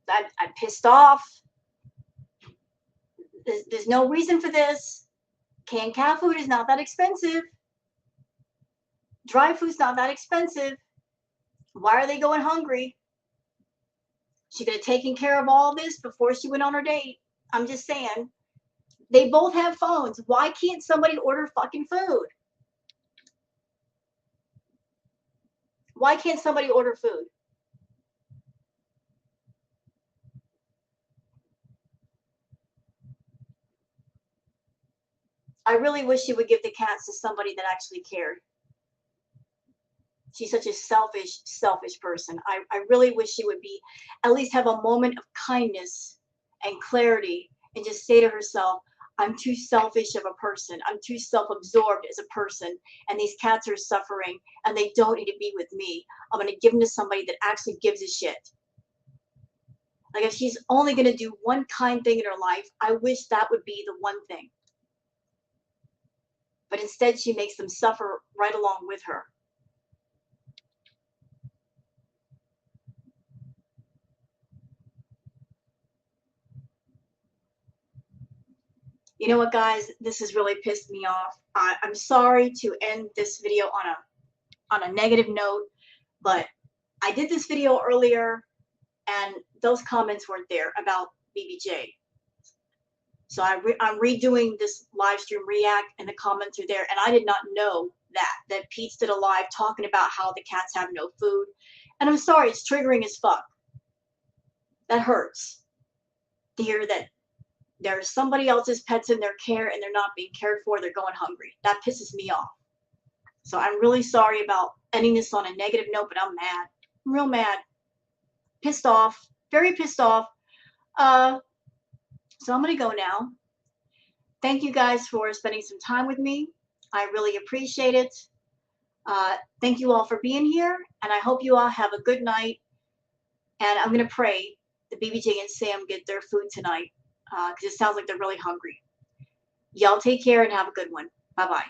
I'm pissed off. There's no reason for this. Canned cat food is not that expensive. Dry food's not that expensive. Why are they going hungry? She could have taken care of all this before she went on her date. I'm just saying. They both have phones. Why can't somebody order fucking food? Why can't somebody order food? I really wish she would give the cats to somebody that actually cared. She's such a selfish person. I really wish she would be, at least have a moment of kindness and clarity and just say to herself, I'm too selfish of a person. I'm too self-absorbed as a person. And these cats are suffering and they don't need to be with me. I'm going to give them to somebody that actually gives a shit. Like if she's only going to do one kind thing in her life, I wish that would be the one thing. But instead she makes them suffer right along with her. You know what, guys? This has really pissed me off. I'm sorry to end this video on a negative note, but I did this video earlier, and those comments weren't there about BBJ. So I'm redoing this live stream react, and the comments are there, and I did not know that Pete did a live talking about how the cats have no food, and I'm sorry, it's triggering as fuck. That hurts to hear that there's somebody else's pets in their care and they're not being cared for. They're going hungry. That pisses me off. So I'm really sorry about ending this on a negative note, but I'm mad. I'm real mad. Pissed off. Very pissed off. So I'm going to go now. Thank you guys for spending some time with me. I really appreciate it. Thank you all for being here, and I hope you all have a good night. And I'm going to pray that BBJ and Sam get their food tonight. Because it sounds like they're really hungry. Y'all take care and have a good one. Bye-bye.